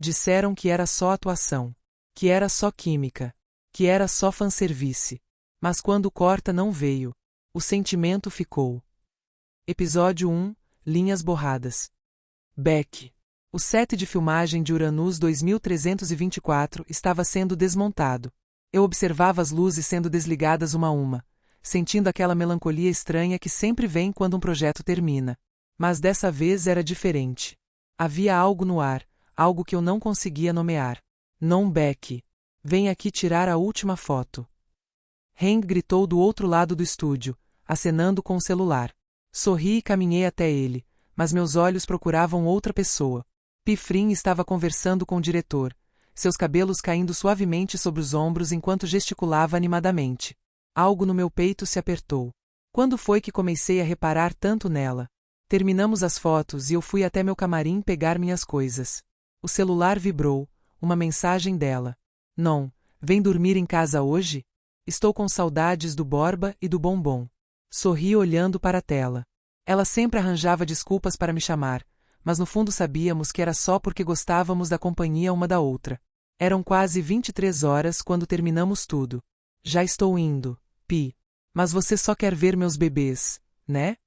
Disseram que era só atuação. Que era só química. Que era só fanservice. Mas quando corta não veio. O sentimento ficou. Episódio 1, Linhas borradas. Beck. O set de filmagem de Uranus 2324 estava sendo desmontado. Eu observava as luzes sendo desligadas uma a uma, sentindo aquela melancolia estranha que sempre vem quando um projeto termina. Mas dessa vez era diferente. Havia algo no ar, algo que eu não conseguia nomear. Não, Beck. Vem aqui tirar a última foto. Hank gritou do outro lado do estúdio, acenando com o celular. Sorri e caminhei até ele, mas meus olhos procuravam outra pessoa. Pifrin estava conversando com o diretor, seus cabelos caindo suavemente sobre os ombros enquanto gesticulava animadamente. Algo no meu peito se apertou. Quando foi que comecei a reparar tanto nela? Terminamos as fotos e eu fui até meu camarim pegar minhas coisas. O celular vibrou, uma mensagem dela. Não, vem dormir em casa hoje? Estou com saudades do Borba e do Bombom. Sorri olhando para a tela. Ela sempre arranjava desculpas para me chamar, mas no fundo sabíamos que era só porque gostávamos da companhia uma da outra. Eram quase 23 horas quando terminamos tudo. Já estou indo, Pi. Mas você só quer ver meus bebês, né?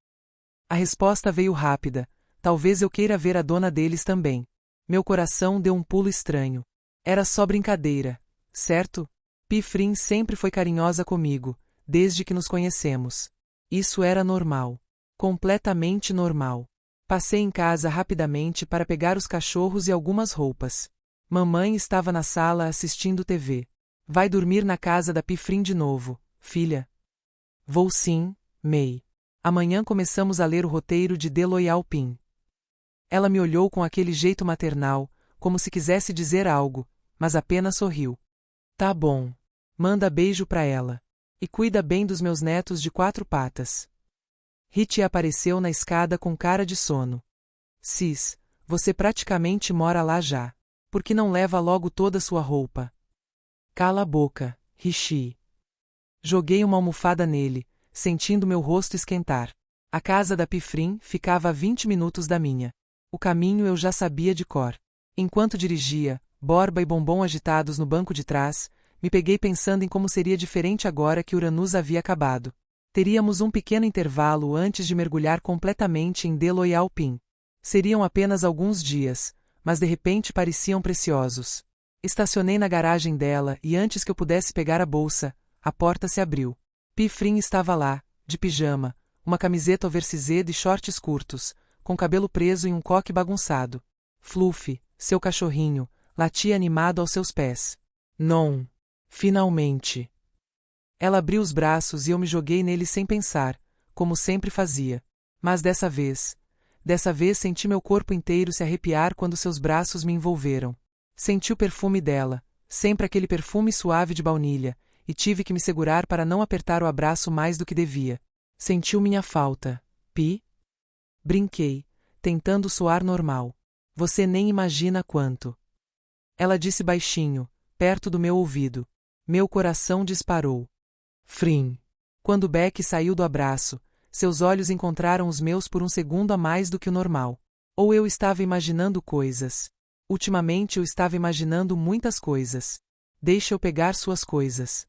A resposta veio rápida. Talvez eu queira ver a dona deles também. Meu coração deu um pulo estranho. Era só brincadeira, certo? Pifrin sempre foi carinhosa comigo, desde que nos conhecemos. Isso era normal. Completamente normal. Passei em casa rapidamente para pegar os cachorros e algumas roupas. Mamãe estava na sala assistindo TV. Vai dormir na casa da Pifrin de novo, filha? Vou sim, May. Amanhã começamos a ler o roteiro de The Loyal Pin. Ela me olhou com aquele jeito maternal, como se quisesse dizer algo, mas apenas sorriu. Tá bom. Manda beijo pra ela. E cuida bem dos meus netos de 4 patas. Hit apareceu na escada com cara de sono. Sis, você praticamente mora lá já. Por que não leva logo toda sua roupa? Cala a boca, Rishi. Joguei uma almofada nele, sentindo meu rosto esquentar. A casa da Pifrin ficava a 20 minutos da minha. O caminho eu já sabia de cor. Enquanto dirigia, Borba e Bombom agitados no banco de trás, me peguei pensando em como seria diferente agora que Uranus havia acabado. Teríamos um pequeno intervalo antes de mergulhar completamente em The Loyal Pin. Seriam apenas alguns dias, mas de repente pareciam preciosos. Estacionei na garagem dela e antes que eu pudesse pegar a bolsa, a porta se abriu. Pifrin estava lá, de pijama, uma camiseta oversized e shorts curtos, com cabelo preso em um coque bagunçado. Fluffy, seu cachorrinho, latia animado aos seus pés. Não. Finalmente. Ela abriu os braços e eu me joguei nele sem pensar, como sempre fazia. Mas dessa vez senti meu corpo inteiro se arrepiar quando seus braços me envolveram. Senti o perfume dela, sempre aquele perfume suave de baunilha, e tive que me segurar para não apertar o abraço mais do que devia. Sentiu minha falta, Pi? Brinquei, tentando soar normal. Você nem imagina quanto. Ela disse baixinho, perto do meu ouvido. Meu coração disparou. Frim. Quando Beck saiu do abraço, seus olhos encontraram os meus por um segundo a mais do que o normal. Ou eu estava imaginando coisas. Ultimamente eu estava imaginando muitas coisas. Deixa eu pegar suas coisas.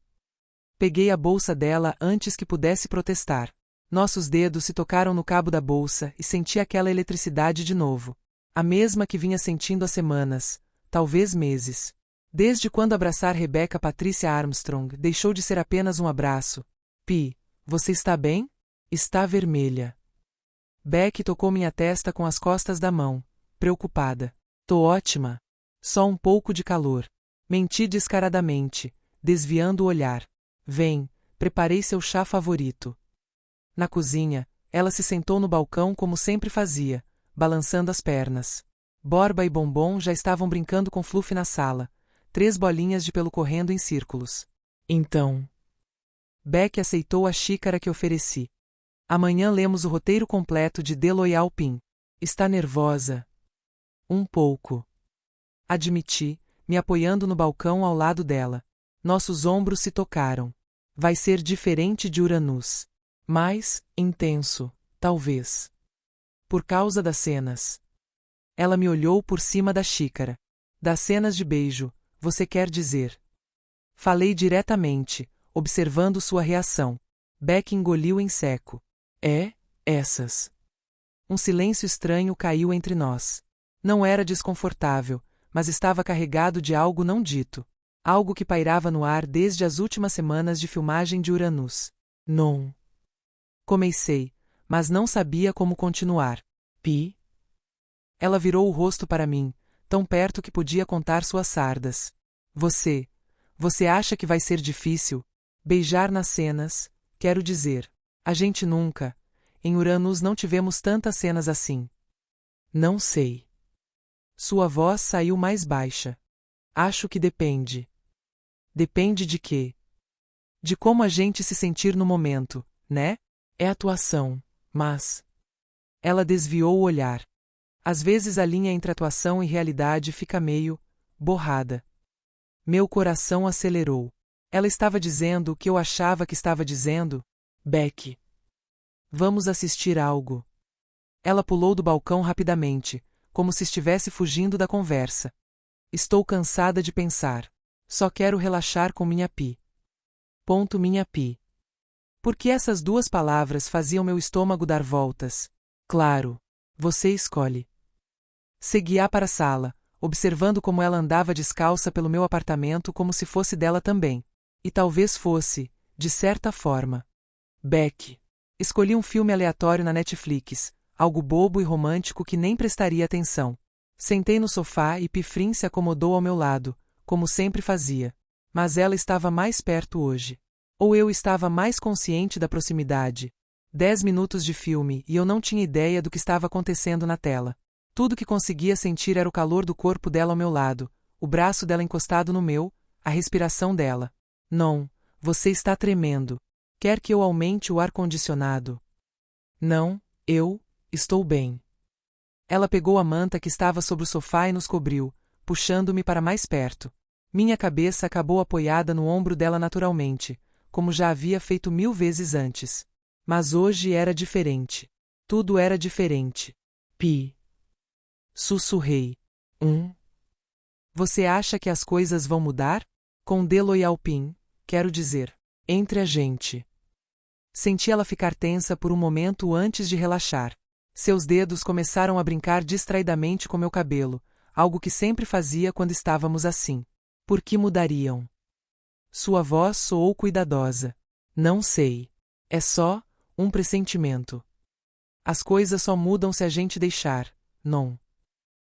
Peguei a bolsa dela antes que pudesse protestar. Nossos dedos se tocaram no cabo da bolsa e senti aquela eletricidade de novo. A mesma que vinha sentindo há semanas, talvez meses. Desde quando abraçar Rebecca Patricia Armstrong deixou de ser apenas um abraço. Pi, você está bem? Está vermelha. Beck tocou minha testa com as costas da mão, preocupada. Tô ótima. Só um pouco de calor. Menti descaradamente, desviando o olhar. Vem, preparei seu chá favorito. Na cozinha, ela se sentou no balcão como sempre fazia, balançando as pernas. Borba e Bombom já estavam brincando com Fluffy na sala, 3 bolinhas de pelo correndo em círculos. Então. Beck aceitou a xícara que ofereci. Amanhã lemos o roteiro completo de The Loyal Pin. Está nervosa? Um pouco. Admiti, me apoiando no balcão ao lado dela. Nossos ombros se tocaram. Vai ser diferente de Uranus. Mais intenso, talvez. Por causa das cenas. Ela me olhou por cima da xícara. Das cenas de beijo, você quer dizer? Falei diretamente, observando sua reação. Beck engoliu em seco. Essas. Um silêncio estranho caiu entre nós. Não era desconfortável, mas estava carregado de algo não dito. Algo que pairava no ar desde as últimas semanas de filmagem de Uranus. Não. Comecei, mas não sabia como continuar. Pi? Ela virou o rosto para mim, tão perto que podia contar suas sardas. Você acha que vai ser difícil? Beijar nas cenas, quero dizer. A gente nunca. Em Uranus não tivemos tantas cenas assim. Não sei. Sua voz saiu mais baixa. Acho que depende. Depende de quê? De como a gente se sentir no momento, né? É atuação, mas... Ela desviou o olhar. Às vezes a linha entre atuação e realidade fica meio... borrada. Meu coração acelerou. Ela estava dizendo o que eu achava que estava dizendo? Beck. Vamos assistir algo. Ela pulou do balcão rapidamente, como se estivesse fugindo da conversa. Estou cansada de pensar. Só quero relaxar com minha Pi. Minha Pi. Por que essas duas palavras faziam meu estômago dar voltas? Claro. Você escolhe. Segui-a para a sala, observando como ela andava descalça pelo meu apartamento como se fosse dela também. E talvez fosse, de certa forma. Beck. Escolhi um filme aleatório na Netflix, algo bobo e romântico que nem prestaria atenção. Sentei no sofá e Pifrin se acomodou ao meu lado, como sempre fazia. Mas ela estava mais perto hoje. Ou eu estava mais consciente da proximidade. 10 minutos de filme e eu não tinha ideia do que estava acontecendo na tela. Tudo que conseguia sentir era o calor do corpo dela ao meu lado, o braço dela encostado no meu, a respiração dela. Não, você está tremendo. Quer que eu aumente o ar-condicionado? Não, estou bem. Ela pegou a manta que estava sobre o sofá e nos cobriu, puxando-me para mais perto. Minha cabeça acabou apoiada no ombro dela naturalmente, como já havia feito 1000 vezes antes. Mas hoje era diferente. Tudo era diferente. Pi. Sussurrei. Você acha que as coisas vão mudar? Com Deloyalpin, quero dizer. Entre a gente. Senti ela ficar tensa por um momento antes de relaxar. Seus dedos começaram a brincar distraidamente com meu cabelo, algo que sempre fazia quando estávamos assim. Por que mudariam? Sua voz soou cuidadosa. Não sei. É só um pressentimento. As coisas só mudam se a gente deixar, não.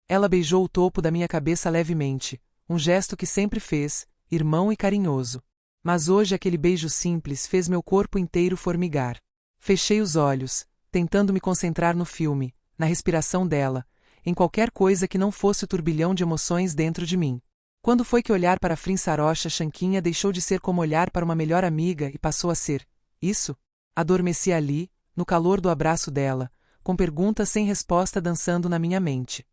Ela beijou o topo da minha cabeça levemente, um gesto que sempre fez, irmão e carinhoso. Mas hoje aquele beijo simples fez meu corpo inteiro formigar. Fechei os olhos, tentando me concentrar no filme, na respiração dela, em qualquer coisa que não fosse o turbilhão de emoções dentro de mim. Quando foi que olhar para Frin Sarocha Chanquinha deixou de ser como olhar para uma melhor amiga e passou a ser isso? Adormeci ali, no calor do abraço dela, com perguntas sem resposta dançando na minha mente.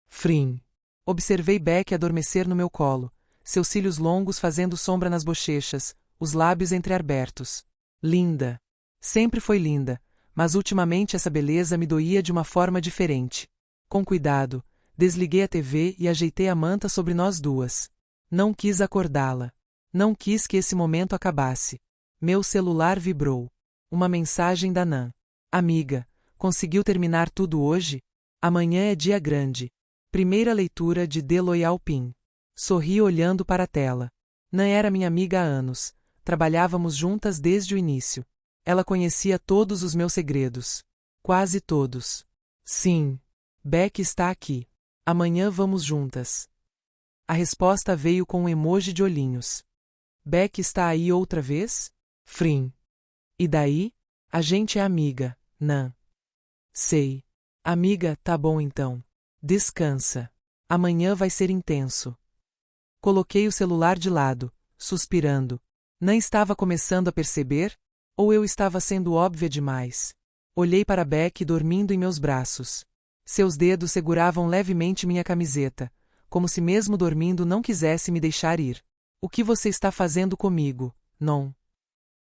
Frin. Observei Beck adormecer no meu colo, seus cílios longos fazendo sombra nas bochechas, os lábios entreabertos. Linda. Sempre foi linda, mas ultimamente essa beleza me doía de uma forma diferente. Com cuidado, desliguei a TV e ajeitei a manta sobre nós duas. Não quis acordá-la. Não quis que esse momento acabasse. Meu celular vibrou. Uma mensagem da Nan. Amiga, conseguiu terminar tudo hoje? Amanhã é dia grande. Primeira leitura de Deloyalpin. Sorri olhando para a tela. Nan era minha amiga há anos. Trabalhávamos juntas desde o início. Ela conhecia todos os meus segredos. Quase todos. Sim. Beck está aqui. Amanhã vamos juntas. A resposta veio com um emoji de olhinhos. Beck está aí outra vez? Frin. E daí? A gente é amiga, Nan. Sei. Amiga, tá bom então. Descansa. Amanhã vai ser intenso. Coloquei o celular de lado, suspirando. Nan estava começando a perceber? Ou eu estava sendo óbvia demais? Olhei para Beck dormindo em meus braços. Seus dedos seguravam levemente minha camiseta, como se mesmo dormindo não quisesse me deixar ir. O que você está fazendo comigo, Non?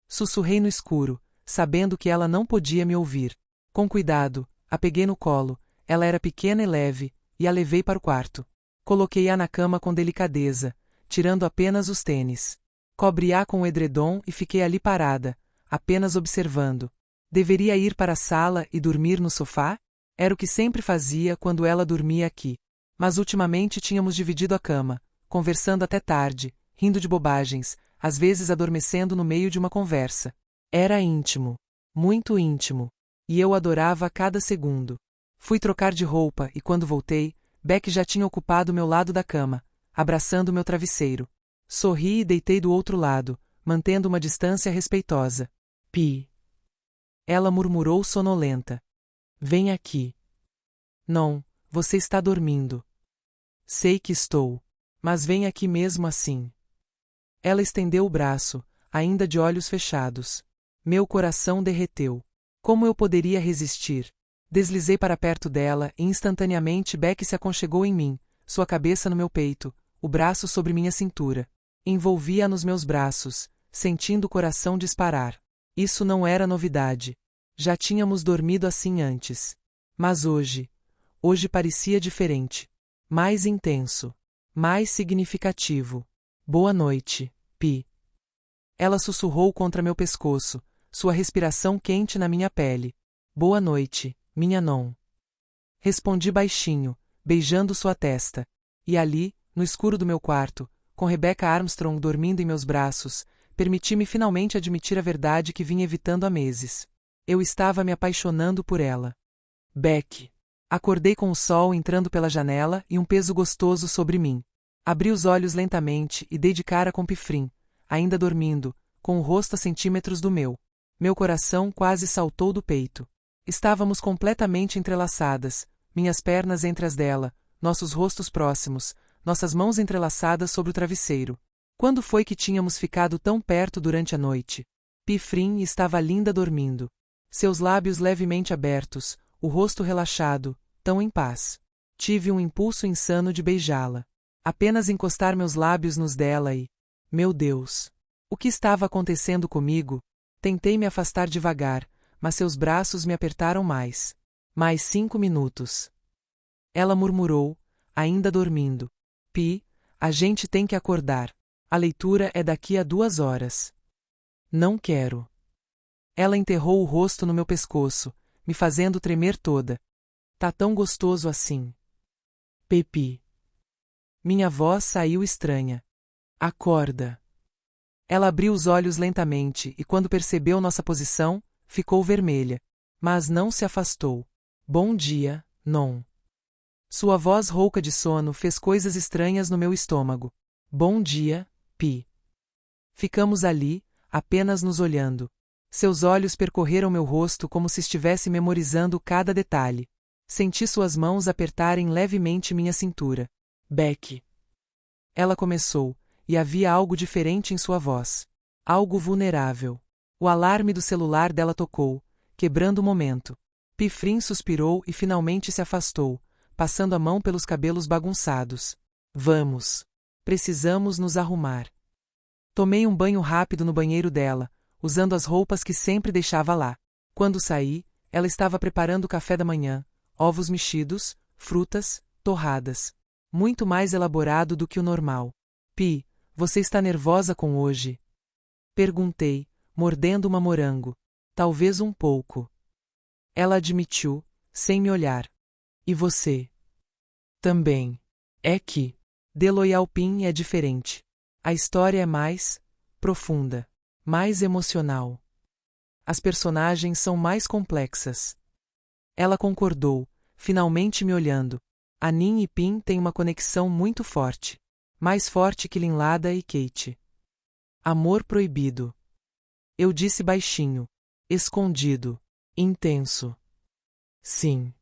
Sussurrei no escuro, sabendo que ela não podia me ouvir. Com cuidado, a peguei no colo, ela era pequena e leve, e a levei para o quarto. Coloquei-a na cama com delicadeza, tirando apenas os tênis. Cobri-a com o edredom e fiquei ali parada, apenas observando. Deveria ir para a sala e dormir no sofá? Era o que sempre fazia quando ela dormia aqui. Mas ultimamente tínhamos dividido a cama, conversando até tarde, rindo de bobagens, às vezes adormecendo no meio de uma conversa. Era íntimo. Muito íntimo. E eu adorava cada segundo. Fui trocar de roupa e quando voltei, Beck já tinha ocupado meu lado da cama, abraçando meu travesseiro. Sorri e deitei do outro lado, mantendo uma distância respeitosa. Pi. Ela murmurou sonolenta. Vem aqui. Não, você está dormindo. Sei que estou. Mas vem aqui mesmo assim. Ela estendeu o braço, ainda de olhos fechados. Meu coração derreteu. Como eu poderia resistir? Deslizei para perto dela e instantaneamente Beck se aconchegou em mim, sua cabeça no meu peito, o braço sobre minha cintura. Envolvi-a nos meus braços, sentindo o coração disparar. Isso não era novidade. Já tínhamos dormido assim antes. Mas hoje parecia diferente. Mais intenso. Mais significativo. Boa noite, Pi. Ela sussurrou contra meu pescoço, sua respiração quente na minha pele. Boa noite, minha non. Respondi baixinho, beijando sua testa. E ali, no escuro do meu quarto, com Rebecca Armstrong dormindo em meus braços, permiti-me finalmente admitir a verdade que vinha evitando há meses. Eu estava me apaixonando por ela. Beck. Acordei com o sol entrando pela janela e um peso gostoso sobre mim. Abri os olhos lentamente e dei de cara com Pifrim, ainda dormindo, com o rosto a centímetros do meu. Meu coração quase saltou do peito. Estávamos completamente entrelaçadas, minhas pernas entre as dela, nossos rostos próximos, nossas mãos entrelaçadas sobre o travesseiro. Quando foi que tínhamos ficado tão perto durante a noite? Pifrim estava linda dormindo. Seus lábios levemente abertos, o rosto relaxado, tão em paz. Tive um impulso insano de beijá-la. Apenas encostar meus lábios nos dela e... Meu Deus! O que estava acontecendo comigo? Tentei me afastar devagar, mas seus braços me apertaram mais. Mais 5 minutos. Ela murmurou, ainda dormindo. Pi, a gente tem que acordar. A leitura é daqui a 2 horas. Não quero. Ela enterrou o rosto no meu pescoço, me fazendo tremer toda. Tá tão gostoso assim. Pepi. Minha voz saiu estranha. Acorda. Ela abriu os olhos lentamente e quando percebeu nossa posição, ficou vermelha. Mas não se afastou. Bom dia, non. Sua voz rouca de sono fez coisas estranhas no meu estômago. Bom dia, Pi. Ficamos ali, apenas nos olhando. Seus olhos percorreram meu rosto como se estivesse memorizando cada detalhe. Senti suas mãos apertarem levemente minha cintura. Beck. Ela começou, e havia algo diferente em sua voz. Algo vulnerável. O alarme do celular dela tocou, quebrando o momento. Pifrim suspirou e finalmente se afastou, passando a mão pelos cabelos bagunçados. Vamos. Precisamos nos arrumar. Tomei um banho rápido no banheiro dela, usando as roupas que sempre deixava lá. Quando saí, ela estava preparando o café da manhã, ovos mexidos, frutas, torradas. Muito mais elaborado do que o normal. Pi, você está nervosa com hoje? Perguntei, mordendo uma morango. Talvez um pouco. Ela admitiu, sem me olhar. E você? Também. É que The Loyal Pin é diferente. A história é mais profunda, mais emocional. As personagens são mais complexas. Ela concordou, finalmente me olhando. A Nin e Pin têm uma conexão muito forte. Mais forte que Linlada e Kate. Amor proibido. Eu disse baixinho. Escondido. Intenso. Sim.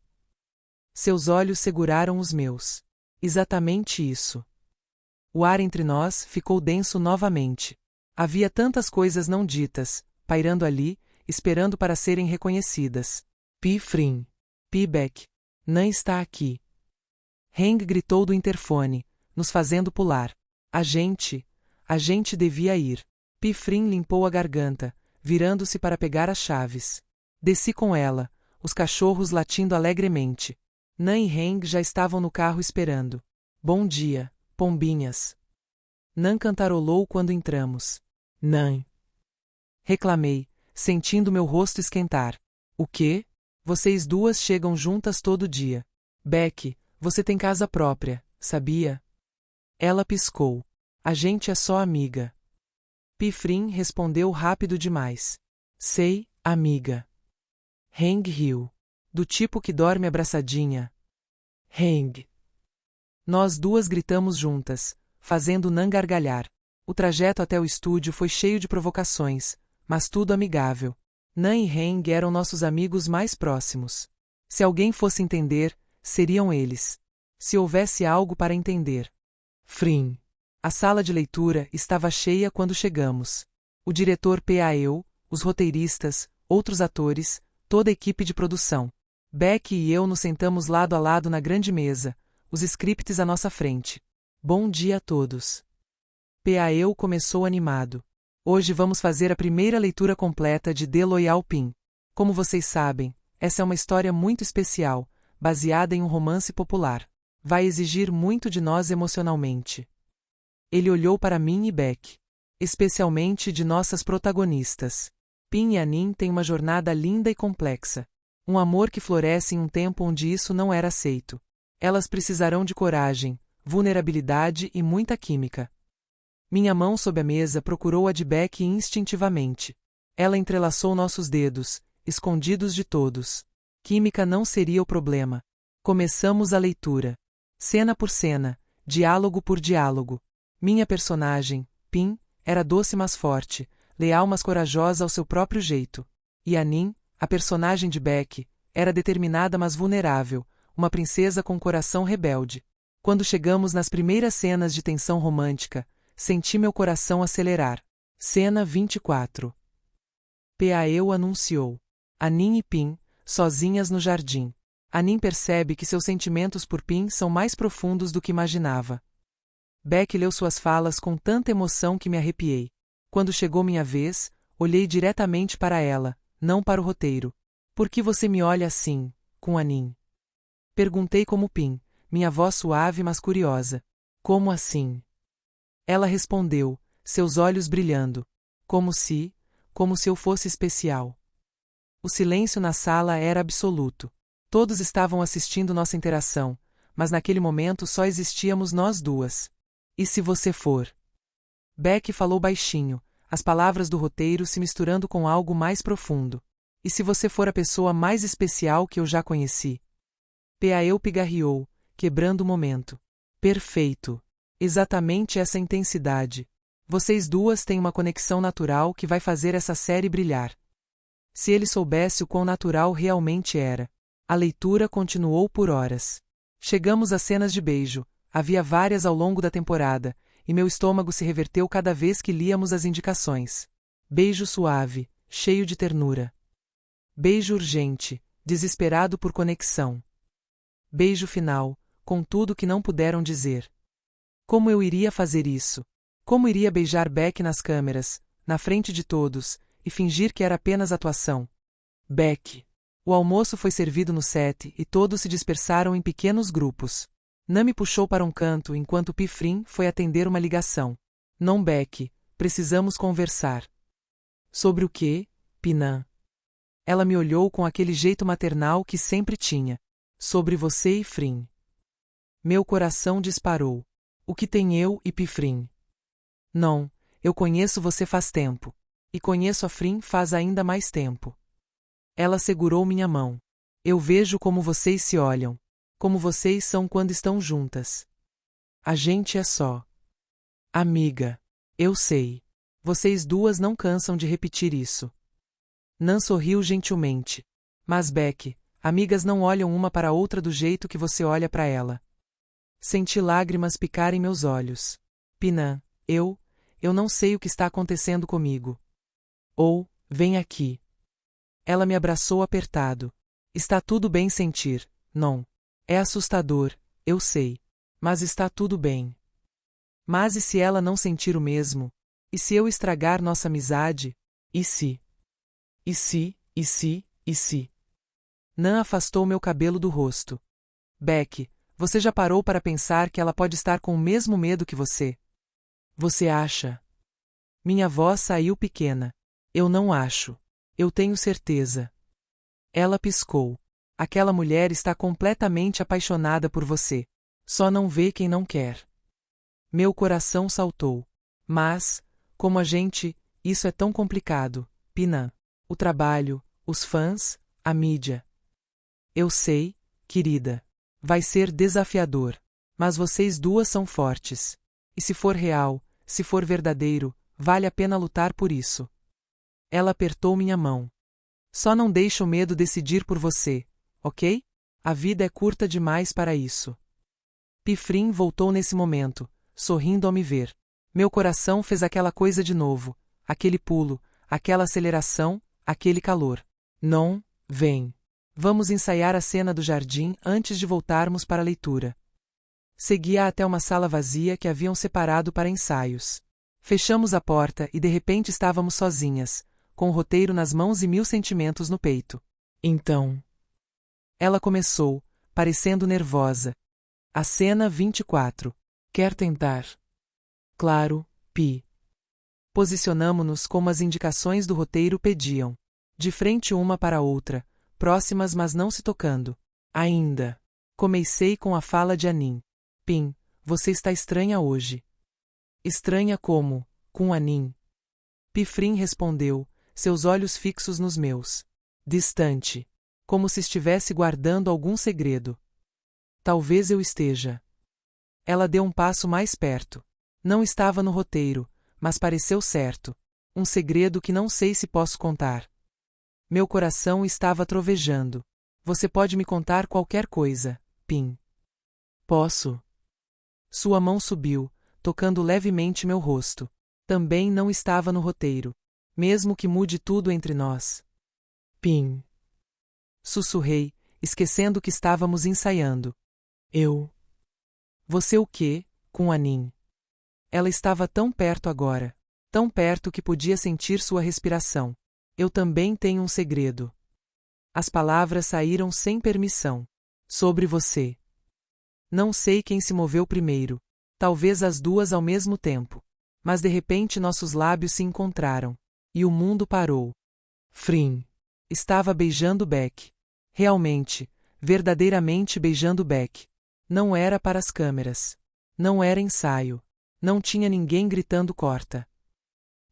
Seus olhos seguraram os meus. Exatamente isso. O ar entre nós ficou denso novamente. Havia tantas coisas não ditas, pairando ali, esperando para serem reconhecidas. Pi Frim. Pi Beck. Nan está aqui. Heng gritou do interfone, nos fazendo pular. A gente devia ir. Pi Frim limpou a garganta, virando-se para pegar as chaves. Desci com ela, os cachorros latindo alegremente. Nan e Heng já estavam no carro esperando. Bom dia, pombinhas. Nan cantarolou quando entramos. Nan. Reclamei, sentindo meu rosto esquentar. O quê? Vocês duas chegam juntas todo dia. Beck, você tem casa própria, sabia? Ela piscou. A gente é só amiga. Pifrin respondeu rápido demais. Sei, amiga. Heng riu. Do tipo que dorme abraçadinha. Heng. Nós duas gritamos juntas, fazendo Nan gargalhar. O trajeto até o estúdio foi cheio de provocações, mas tudo amigável. Nan e Heng eram nossos amigos mais próximos. Se alguém fosse entender, seriam eles. Se houvesse algo para entender. Frim. A sala de leitura estava cheia quando chegamos. O diretor P.A. eu, os roteiristas, outros atores, toda a equipe de produção. Beck e eu nos sentamos lado a lado na grande mesa, os scripts à nossa frente. Bom dia a todos. P.A. eu começou animado. Hoje vamos fazer a primeira leitura completa de The Loyal Pin. Como vocês sabem, essa é uma história muito especial, baseada em um romance popular. Vai exigir muito de nós emocionalmente. Ele olhou para mim e Beck. Especialmente de nossas protagonistas. Pin e Anin têm uma jornada linda e complexa. Um amor que floresce em um tempo onde isso não era aceito. Elas precisarão de coragem, vulnerabilidade e muita química. Minha mão sob a mesa procurou a de Beck instintivamente. Ela entrelaçou nossos dedos, escondidos de todos. Química não seria o problema. Começamos a leitura. Cena por cena, diálogo por diálogo. Minha personagem, Pin, era doce mas forte, leal mas corajosa ao seu próprio jeito. E Anin, a personagem de Beck, era determinada mas vulnerável, uma princesa com coração rebelde. Quando chegamos nas primeiras cenas de tensão romântica, senti meu coração acelerar. Cena 24. P.A. eu anunciou. Anin e Pin, sozinhas no jardim. Anin percebe que seus sentimentos por Pin são mais profundos do que imaginava. Beck leu suas falas com tanta emoção que me arrepiei. Quando chegou minha vez, olhei diretamente para ela, não para o roteiro. Por que você me olha assim, com Anin? Perguntei como Pin, minha voz suave mas curiosa. Como assim? Ela respondeu, seus olhos brilhando. Como se eu fosse especial. O silêncio na sala era absoluto. Todos estavam assistindo nossa interação, mas naquele momento só existíamos nós duas. E se você for? Beck falou baixinho, as palavras do roteiro se misturando com algo mais profundo. E se você for a pessoa mais especial que eu já conheci? P.A. eu pigarreou, quebrando o momento. Perfeito. Exatamente essa intensidade. Vocês duas têm uma conexão natural que vai fazer essa série brilhar. Se ele soubesse o quão natural realmente era. A leitura continuou por horas. Chegamos às cenas de beijo. Havia várias ao longo da temporada, e meu estômago se reverteu cada vez que líamos as indicações. Beijo suave, cheio de ternura. Beijo urgente, desesperado por conexão. Beijo final, com tudo que não puderam dizer. Como eu iria fazer isso? Como iria beijar Beck nas câmeras, na frente de todos, e fingir que era apenas atuação? Beck. O almoço foi servido no set e todos se dispersaram em pequenos grupos. Nan me puxou para um canto enquanto Pifrin foi atender uma ligação. Não, Beck, precisamos conversar. Sobre o quê, Pinan? Ela me olhou com aquele jeito maternal que sempre tinha. Sobre você e Frin. Meu coração disparou. O que tem eu e Pifrin? Não, eu conheço você faz tempo. E conheço a Frin faz ainda mais tempo. Ela segurou minha mão. Eu vejo como vocês se olham. Como vocês são quando estão juntas. A gente é só. Amiga. Eu sei. Vocês duas não cansam de repetir isso. Nan sorriu gentilmente. Mas Beck, amigas não olham uma para a outra do jeito que você olha para ela. Senti lágrimas picarem meus olhos. Pinan, eu não sei o que está acontecendo comigo. Ou, vem aqui. Ela me abraçou apertado. Está tudo bem sentir, não. É assustador, eu sei. Mas está tudo bem. Mas e se ela não sentir o mesmo? E se eu estragar nossa amizade? E se? E se, e se, e se? Nan afastou meu cabelo do rosto. Beck, Você já parou para pensar que ela pode estar com o mesmo medo que você? Você acha? Minha voz saiu pequena. Eu não acho. Eu tenho certeza. Ela piscou. Aquela mulher está completamente apaixonada por você. Só não vê quem não quer. Meu coração saltou. Mas, como a gente, isso é tão complicado, Pinan. O trabalho, os fãs, a mídia. Eu sei, querida. Vai ser desafiador. Mas vocês duas são fortes. E se for real, se for verdadeiro, vale a pena lutar por isso. Ela apertou minha mão. Só não deixe o medo decidir por você, ok? A vida é curta demais para isso. Pifrim voltou nesse momento, sorrindo ao me ver. Meu coração fez aquela coisa de novo, aquele pulo, aquela aceleração, aquele calor. Não, vem. Vamos ensaiar a cena do jardim antes de voltarmos para a leitura. Segui-a até uma sala vazia que haviam separado para ensaios. Fechamos a porta e de repente estávamos sozinhas, com o roteiro nas mãos e 1000 sentimentos no peito. Então. Ela começou, parecendo nervosa. A cena 24. Quer tentar? Claro, Pi. Posicionamo-nos como as indicações do roteiro pediam. De frente uma para a outra, próximas mas não se tocando. Ainda. Comecei com a fala de Anin. Pin, você está estranha hoje. Estranha como? Com Anin. Pifrim respondeu, seus olhos fixos nos meus. Distante. Como se estivesse guardando algum segredo. Talvez eu esteja. Ela deu um passo mais perto. Não estava no roteiro, mas pareceu certo. Um segredo que não sei se posso contar. Meu coração estava trovejando. Você pode me contar qualquer coisa, Pin. Posso. Sua mão subiu, tocando levemente meu rosto. Também não estava no roteiro. Mesmo que mude tudo entre nós. Pin. Sussurrei, esquecendo que estávamos ensaiando. Eu. Você o quê, com Anin? Ela estava tão perto agora. Tão perto que podia sentir sua respiração. Eu também tenho um segredo. As palavras saíram sem permissão. Sobre você. Não sei quem se moveu primeiro. Talvez as duas ao mesmo tempo. Mas de repente nossos lábios se encontraram. E o mundo parou. Frim. Estava beijando Beck. Realmente, verdadeiramente beijando Beck. Não era para as câmeras. Não era ensaio. Não tinha ninguém gritando corta.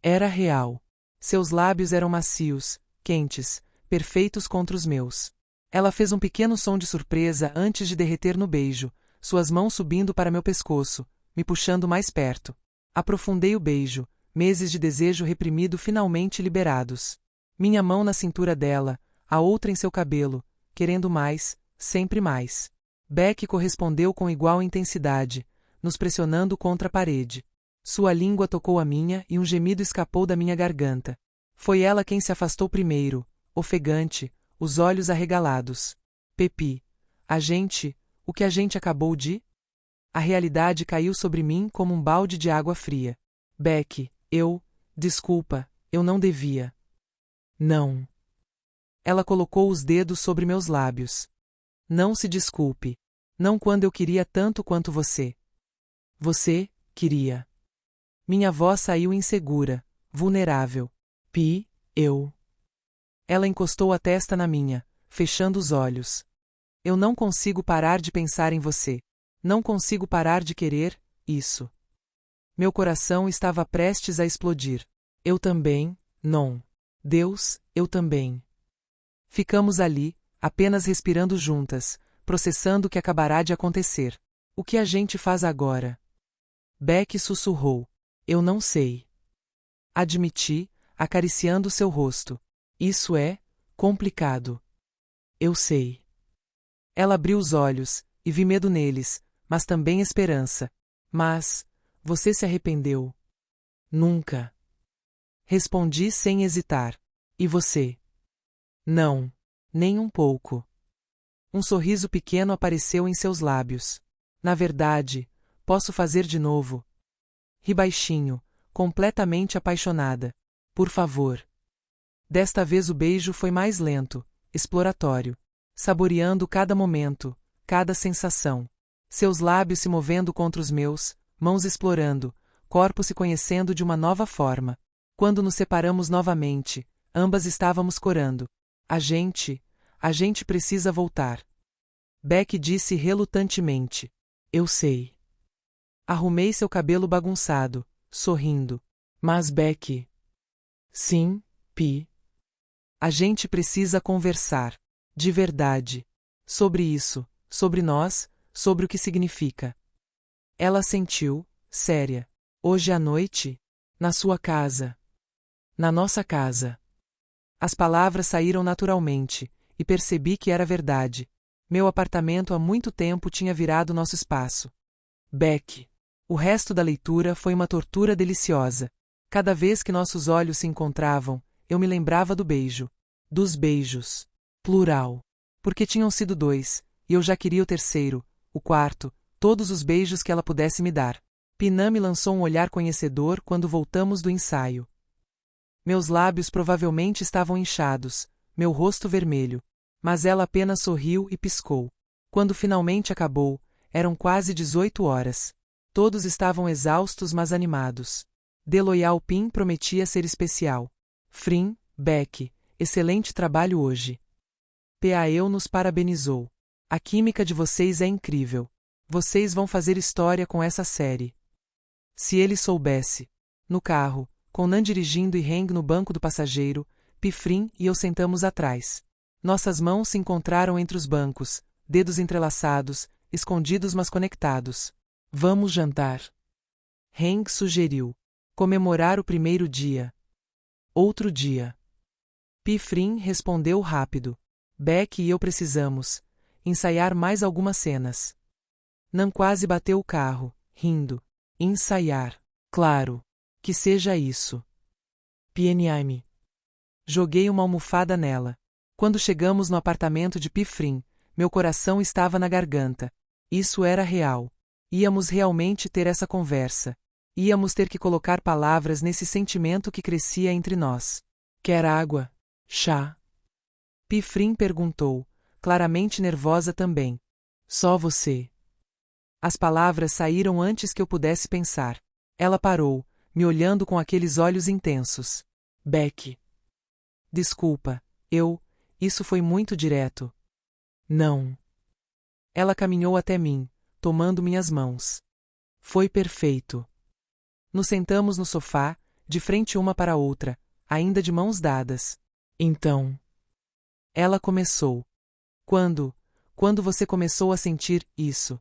Era real. Seus lábios eram macios, quentes, perfeitos contra os meus. Ela fez um pequeno som de surpresa antes de derreter no beijo, suas mãos subindo para meu pescoço, me puxando mais perto. Aprofundei o beijo, meses de desejo reprimido finalmente liberados. Minha mão na cintura dela, a outra em seu cabelo, querendo mais, sempre mais. Beck correspondeu com igual intensidade, nos pressionando contra a parede. Sua língua tocou a minha e um gemido escapou da minha garganta. Foi ela quem se afastou primeiro, ofegante, os olhos arregalados. Pepi. O que a gente acabou de? A realidade caiu sobre mim como um balde de água fria. Beck, desculpa, eu não devia. Não. Ela colocou os dedos sobre meus lábios. Não se desculpe. Não quando eu queria tanto quanto você. Você, queria. Minha voz saiu insegura, vulnerável. Pi, Ela encostou a testa na minha, fechando os olhos. Eu não consigo parar de pensar em você. Não consigo parar de querer, isso. Meu coração estava prestes a explodir. Eu também, não. Deus, eu também. Ficamos ali, apenas respirando juntas, processando o que acabará de acontecer. O que a gente faz agora? Beck sussurrou. Eu não sei. Admiti, acariciando seu rosto. Isso é complicado. Eu sei. Ela abriu os olhos, e vi medo neles, mas também esperança. Mas, você se arrependeu? Nunca. Respondi sem hesitar. E você? Não. Nem um pouco. Um sorriso pequeno apareceu em seus lábios. Na verdade, posso fazer de novo. Ri baixinho, completamente apaixonada. Por favor. Desta vez o beijo foi mais lento, exploratório. Saboreando cada momento, cada sensação. Seus lábios se movendo contra os meus, mãos explorando, corpos se conhecendo de uma nova forma. Quando nos separamos novamente, ambas estávamos corando. A gente precisa voltar. Beck disse relutantemente. Eu sei. Arrumei seu cabelo bagunçado, sorrindo. Mas Beck... Sim, Pi. A gente precisa conversar. De verdade. Sobre isso, sobre nós, sobre o que significa. Ela assentiu, séria. Hoje à noite? Na sua casa. Na nossa casa. As palavras saíram naturalmente, e percebi que era verdade. Meu apartamento há muito tempo tinha virado nosso espaço. Beck. O resto da leitura foi uma tortura deliciosa. Cada vez que nossos olhos se encontravam, eu me lembrava do beijo. Dos beijos. Plural. Porque tinham sido 2, e eu já queria o terceiro, o quarto, todos os beijos que ela pudesse me dar. Pinã me lançou um olhar conhecedor quando voltamos do ensaio. Meus lábios provavelmente estavam inchados, meu rosto vermelho. Mas ela apenas sorriu e piscou. Quando finalmente acabou, eram quase 18 horas. Todos estavam exaustos mas animados. Deloyal Pin prometia ser especial. Frim, Beck, excelente trabalho hoje. Pael nos parabenizou. A química de vocês é incrível. Vocês vão fazer história com essa série. Se ele soubesse. No carro, com Nan dirigindo e Heng no banco do passageiro, Pifrim e eu sentamos atrás. Nossas mãos se encontraram entre os bancos, dedos entrelaçados, escondidos mas conectados. Vamos jantar. Heng sugeriu. Comemorar o primeiro dia. Outro dia. Pifrim respondeu rápido. Beck e eu precisamos ensaiar mais algumas cenas. Nan quase bateu o carro, rindo. Ensaiar. Claro. Que seja isso. PNM. Joguei uma almofada nela. Quando chegamos no apartamento de Pifrim, meu coração estava na garganta. Isso era real. Íamos realmente ter essa conversa. Íamos ter que colocar palavras nesse sentimento que crescia entre nós. Quer água? Chá? Pifrim perguntou, claramente nervosa também. Só você. As palavras saíram antes que eu pudesse pensar. Ela parou, me olhando com aqueles olhos intensos. Beck. Desculpa, isso foi muito direto. Não. Ela caminhou até mim, tomando minhas mãos. Foi perfeito. Nos sentamos no sofá, de frente uma para a outra, ainda de mãos dadas. Então. Ela começou. Quando você começou a sentir isso?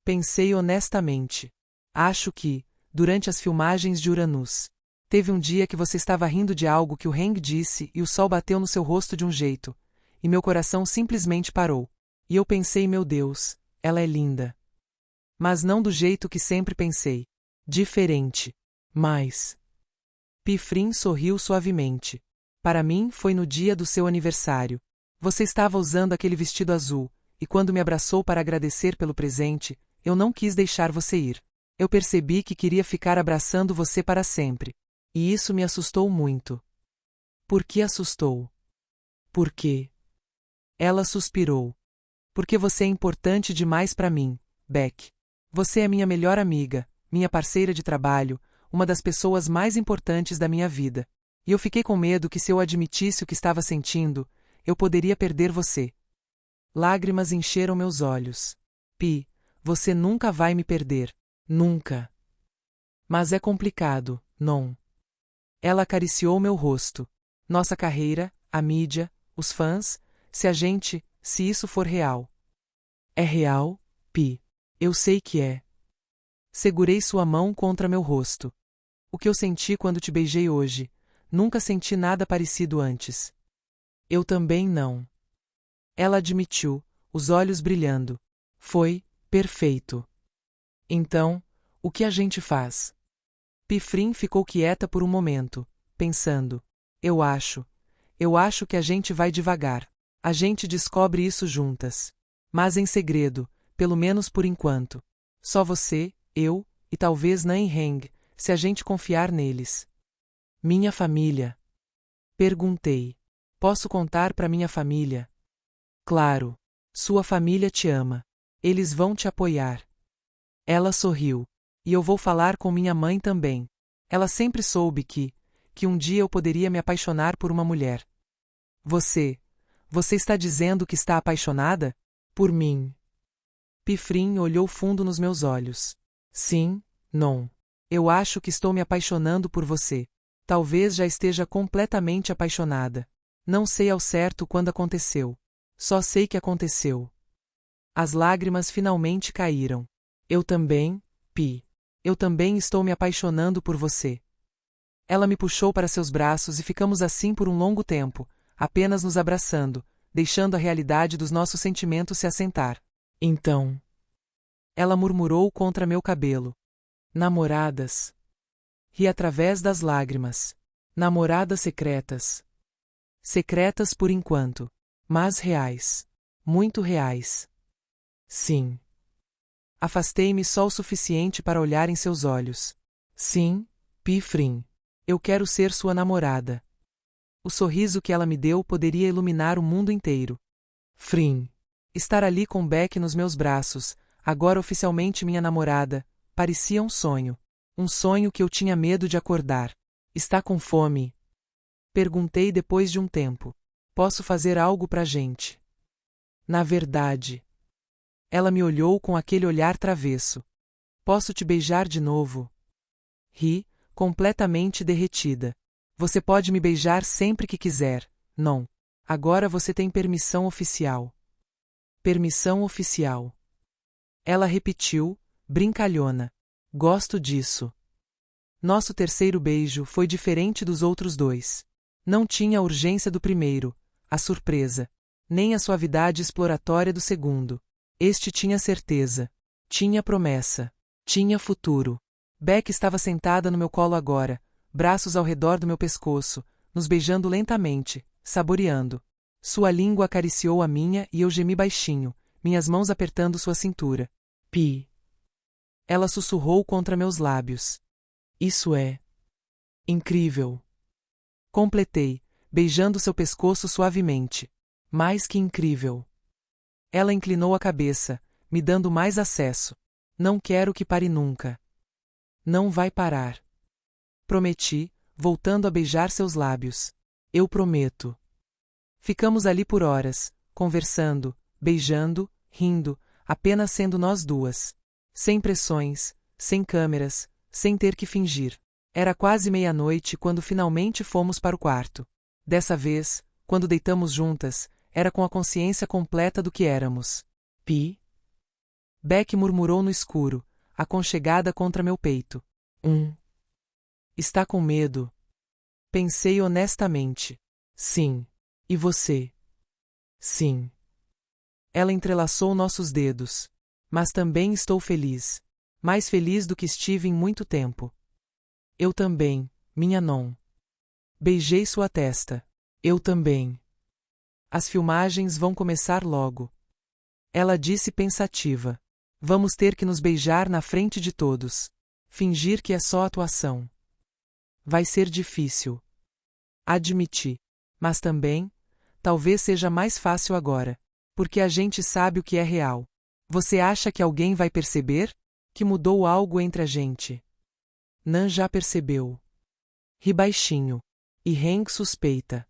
Pensei honestamente. Acho que, durante as filmagens de Uranus. Teve um dia que você estava rindo de algo que o Heng disse e o sol bateu no seu rosto de um jeito, e meu coração simplesmente parou. E eu pensei, meu Deus, ela é linda. Mas não do jeito que sempre pensei. Diferente. Mas... Pifrim sorriu suavemente. Para mim foi no dia do seu aniversário. Você estava usando aquele vestido azul, e quando me abraçou para agradecer pelo presente, eu não quis deixar você ir. Eu percebi que queria ficar abraçando você para sempre. E isso me assustou muito. Por que assustou? Por quê? Ela suspirou. Porque você é importante demais para mim, Beck. Você é minha melhor amiga, minha parceira de trabalho, uma das pessoas mais importantes da minha vida. E eu fiquei com medo que se eu admitisse o que estava sentindo, eu poderia perder você. Lágrimas encheram meus olhos. Pi, você nunca vai me perder. Nunca. Mas é complicado, não? Ela acariciou meu rosto. Nossa carreira, a mídia, os fãs, se isso for real. É real, Pi. Eu sei que é. Segurei sua mão contra meu rosto. O que eu senti quando te beijei hoje, nunca senti nada parecido antes. Eu também não. Ela admitiu, os olhos brilhando. Foi perfeito. Então, o que a gente faz? Pifrim ficou quieta por um momento, pensando. Eu acho que a gente vai devagar. A gente descobre isso juntas. Mas em segredo, pelo menos por enquanto. Só você, eu, e talvez Nan e Heng, se a gente confiar neles. Minha família. Perguntei. Posso contar para minha família? Claro. Sua família te ama. Eles vão te apoiar. Ela sorriu. E eu vou falar com minha mãe também. Ela sempre soube que um dia eu poderia me apaixonar por uma mulher. Você está dizendo que está apaixonada? Por mim? Pifrim olhou fundo nos meus olhos. Sim, não. Eu acho que estou me apaixonando por você. Talvez já esteja completamente apaixonada. Não sei ao certo quando aconteceu. Só sei que aconteceu. As lágrimas finalmente caíram. Eu também, Pi. Eu também estou me apaixonando por você. Ela me puxou para seus braços e ficamos assim por um longo tempo, apenas nos abraçando, deixando a realidade dos nossos sentimentos se assentar. Então, ela murmurou contra meu cabelo. Namoradas. Ri através das lágrimas. Namoradas secretas. Secretas por enquanto. Mas reais. Muito reais. Sim. Afastei-me só o suficiente para olhar em seus olhos. Sim, Pifrim. Eu quero ser sua namorada. O sorriso que ela me deu poderia iluminar o mundo inteiro. Frim. Estar ali com Beck nos meus braços, agora oficialmente minha namorada, parecia um sonho. Um sonho que eu tinha medo de acordar. Está com fome? Perguntei depois de um tempo. Posso fazer algo pra gente? Na verdade. Ela me olhou com aquele olhar travesso. Posso te beijar de novo? Ri, completamente derretida. Você pode me beijar sempre que quiser, não. Agora você tem permissão oficial. Permissão oficial. Ela repetiu, brincalhona. Gosto disso. Nosso terceiro beijo foi diferente dos outros dois. Não tinha a urgência do primeiro, a surpresa, nem a suavidade exploratória do segundo. Este tinha certeza. Tinha promessa. Tinha futuro. Beck estava sentada no meu colo agora, braços ao redor do meu pescoço, nos beijando lentamente, saboreando. Sua língua acariciou a minha e eu gemi baixinho, minhas mãos apertando sua cintura. Pi. Ela sussurrou contra meus lábios. Isso é incrível. Completei, beijando seu pescoço suavemente. Mais que incrível. Ela inclinou a cabeça, me dando mais acesso. Não quero que pare nunca. Não vai parar. Prometi, voltando a beijar seus lábios. Eu prometo. Ficamos ali por horas, conversando, beijando, rindo, apenas sendo nós duas. Sem pressões, sem câmeras, sem ter que fingir. Era quase meia-noite quando finalmente fomos para o quarto. Dessa vez, quando deitamos juntas, era com a consciência completa do que éramos. Pi? Beck murmurou no escuro, aconchegada contra meu peito. Está com medo? Pensei honestamente. Sim. E você? Sim. Ela entrelaçou nossos dedos. Mas também estou feliz. Mais feliz do que estive em muito tempo. Eu também, minha non. Beijei sua testa. Eu também. As filmagens vão começar logo. Ela disse pensativa. Vamos ter que nos beijar na frente de todos. Fingir que é só atuação. Vai ser difícil. Admiti. Mas também, talvez seja mais fácil agora. Porque a gente sabe o que é real. Você acha que alguém vai perceber? Que mudou algo entre a gente? Nan já percebeu. Ri baixinho. E Hank suspeita.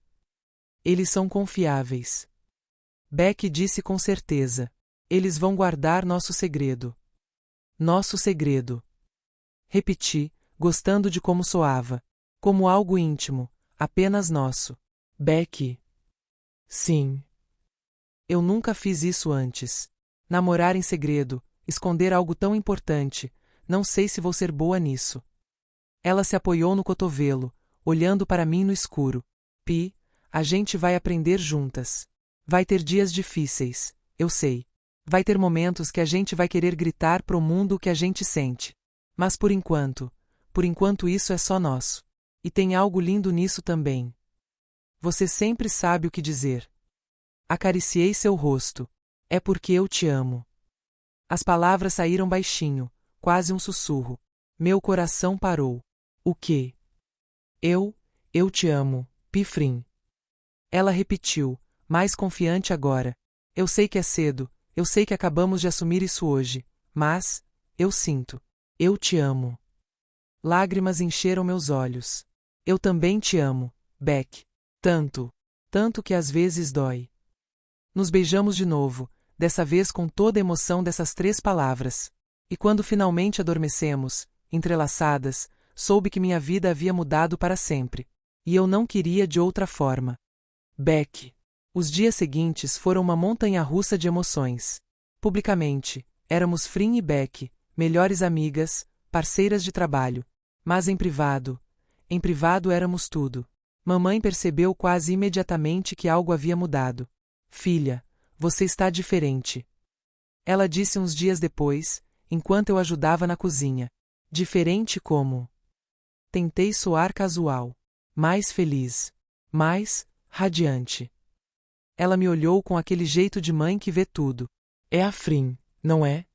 Eles são confiáveis. Beck disse com certeza. Eles vão guardar nosso segredo. Nosso segredo. Repeti, gostando de como soava. Como algo íntimo, apenas nosso. Beck. Sim. Eu nunca fiz isso antes. Namorar em segredo, esconder algo tão importante, não sei se vou ser boa nisso. Ela se apoiou no cotovelo, olhando para mim no escuro. Pi, a gente vai aprender juntas. Vai ter dias difíceis, eu sei. Vai ter momentos que a gente vai querer gritar pro mundo o que a gente sente. Mas por enquanto isso é só nosso. E tem algo lindo nisso também. Você sempre sabe o que dizer. Acariciei seu rosto. É porque eu te amo. As palavras saíram baixinho, quase um sussurro. Meu coração parou. O quê? Eu te amo, Pifrim. Ela repetiu, mais confiante agora. Eu sei que é cedo, eu sei que acabamos de assumir isso hoje, mas, eu sinto. Eu te amo. Lágrimas encheram meus olhos. Eu também te amo, Beck. Tanto. Tanto que às vezes dói. Nos beijamos de novo, dessa vez com toda a emoção dessas 3 palavras. E quando finalmente adormecemos, entrelaçadas, soube que minha vida havia mudado para sempre. E eu não queria de outra forma. Beck. Os dias seguintes foram uma montanha-russa de emoções. Publicamente, éramos Frin e Beck, melhores amigas, parceiras de trabalho. Mas em privado éramos tudo. Mamãe percebeu quase imediatamente que algo havia mudado. Filha, você está diferente. Ela disse uns dias depois, enquanto eu ajudava na cozinha. Diferente como? Tentei soar casual. Mais feliz. Mais radiante. Ela me olhou com aquele jeito de mãe que vê tudo. É a Frin, não é?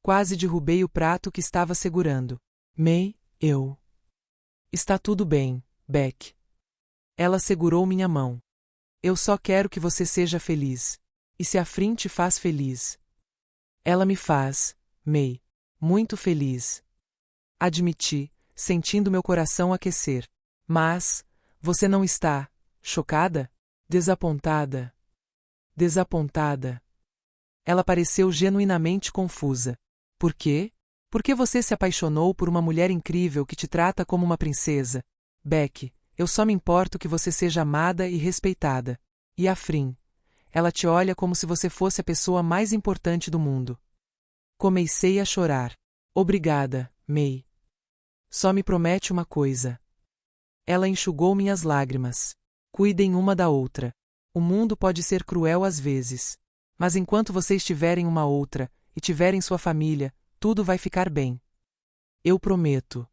Quase derrubei o prato que estava segurando. May, eu. Está tudo bem, Beck. Ela segurou minha mão. Eu só quero que você seja feliz. E se a Frin te faz feliz? Ela me faz, May. Muito feliz. Admiti, sentindo meu coração aquecer. Mas, você não está chocada? Desapontada? Desapontada. Ela pareceu genuinamente confusa. Por quê? Por que você se apaixonou por uma mulher incrível que te trata como uma princesa? Beck, eu só me importo que você seja amada e respeitada. E a Frin? Ela te olha como se você fosse a pessoa mais importante do mundo. Comecei a chorar. Obrigada, May. Só me promete uma coisa. Ela enxugou minhas lágrimas. Cuidem uma da outra. O mundo pode ser cruel às vezes. Mas enquanto vocês tiverem uma outra, e tiverem sua família, tudo vai ficar bem. Eu prometo.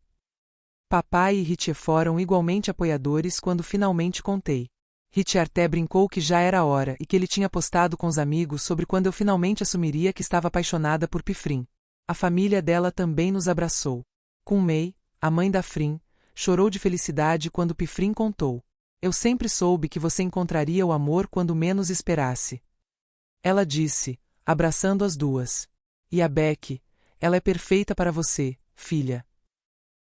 Papai e Hiti foram igualmente apoiadores quando finalmente contei. Hiti até brincou que já era hora e que ele tinha postado com os amigos sobre quando eu finalmente assumiria que estava apaixonada por Pifrin. A família dela também nos abraçou. Com May, a mãe da Frin, chorou de felicidade quando Pifrin contou. Eu sempre soube que você encontraria o amor quando menos esperasse. Ela disse, abraçando as duas. E a Beck, ela é perfeita para você, filha.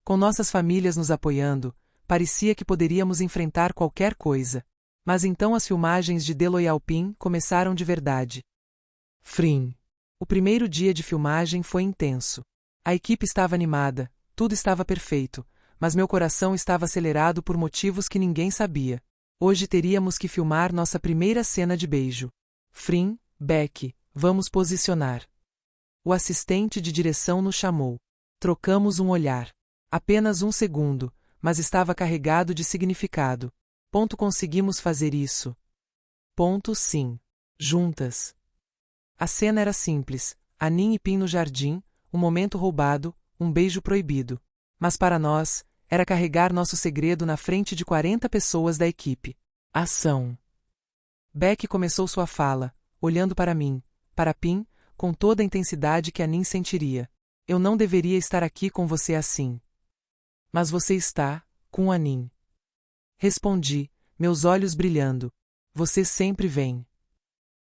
Com nossas famílias nos apoiando, parecia que poderíamos enfrentar qualquer coisa. Mas então as filmagens de The Loyalpin começaram de verdade. Frin. O primeiro dia de filmagem foi intenso. A equipe estava animada, tudo estava perfeito, mas meu coração estava acelerado por motivos que ninguém sabia. Hoje teríamos que filmar nossa primeira cena de beijo. Frin, Beck, vamos posicionar. O assistente de direção nos chamou. Trocamos um olhar. Apenas um segundo, mas estava carregado de significado. Conseguimos fazer isso. Sim. Juntas. A cena era simples, Anin e Pin no jardim, um momento roubado, um beijo proibido. Mas para nós, era carregar nosso segredo na frente de 40 pessoas da equipe. Ação. Beck começou sua fala, olhando para mim, para Pin, com toda a intensidade que Anin sentiria. Eu não deveria estar aqui com você assim. Mas você está, com Anin. Respondi, meus olhos brilhando. Você sempre vem.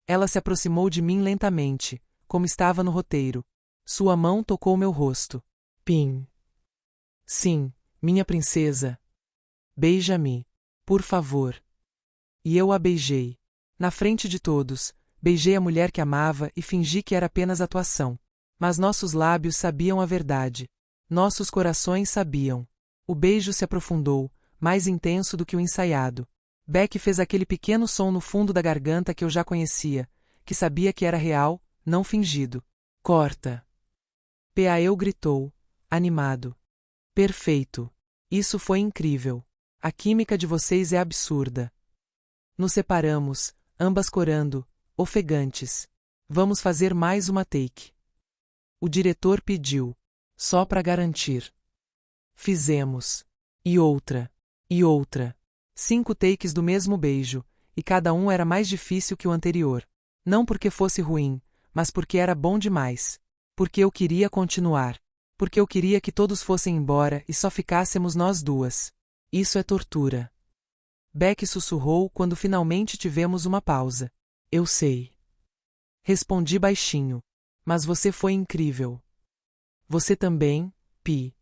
Ela se aproximou de mim lentamente, como estava no roteiro. Sua mão tocou meu rosto. Pin. Sim, minha princesa. Beija-me, por favor. E eu a beijei. Na frente de todos, beijei a mulher que amava e fingi que era apenas atuação. Mas nossos lábios sabiam a verdade. Nossos corações sabiam. O beijo se aprofundou, mais intenso do que o ensaiado. Beck fez aquele pequeno som no fundo da garganta que eu já conhecia, que sabia que era real, não fingido. Corta. Pael gritou, animado. Perfeito. Isso foi incrível. A química de vocês é absurda. Nos separamos, ambas corando, ofegantes. Vamos fazer mais uma take. O diretor pediu. Só para garantir. Fizemos. E outra. E outra. 5 takes do mesmo beijo, e cada um era mais difícil que o anterior. Não porque fosse ruim, mas porque era bom demais. Porque eu queria continuar. Porque eu queria que todos fossem embora e só ficássemos nós duas. Isso é tortura. Beck sussurrou quando finalmente tivemos uma pausa. Eu sei. Respondi baixinho. Mas você foi incrível. Você também, Pi.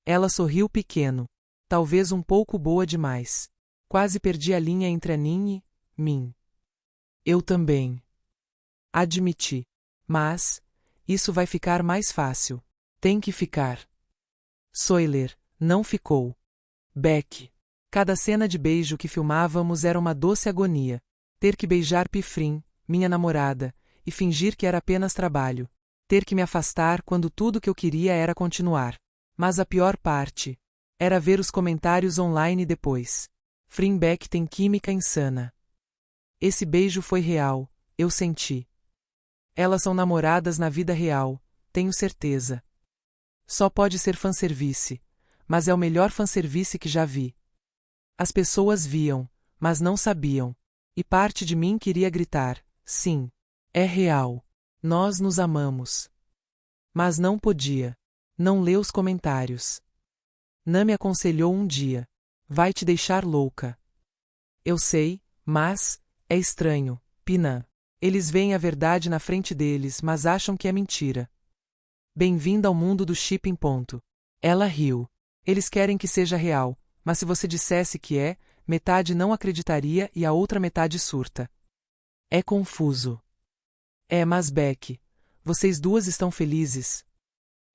Ela sorriu pequeno. Talvez um pouco boa demais. Quase perdi a linha entre a Nin e mim. Eu também. Admiti. Mas, isso vai ficar mais fácil. Tem que ficar. Sawyer, não ficou. Beck. Cada cena de beijo que filmávamos era uma doce agonia. Ter que beijar Pifrim, minha namorada, e fingir que era apenas trabalho. Ter que me afastar quando tudo que eu queria era continuar. Mas a pior parte era ver os comentários online depois. Frim Beck tem química insana. Esse beijo foi real, eu senti. Elas são namoradas na vida real, tenho certeza. Só pode ser fanservice, mas é o melhor fanservice que já vi. As pessoas viam, mas não sabiam. E parte de mim queria gritar, sim, é real. Nós nos amamos. Mas não podia. Não lê os comentários. Nam me aconselhou um dia. Vai te deixar louca. Eu sei, mas é estranho, Pinã. Eles veem a verdade na frente deles, mas acham que é mentira. Bem-vinda ao mundo do shipping. Ela riu. Eles querem que seja real, mas se você dissesse que é, metade não acreditaria e a outra metade surta. É confuso. É, mas Beck, vocês duas estão felizes?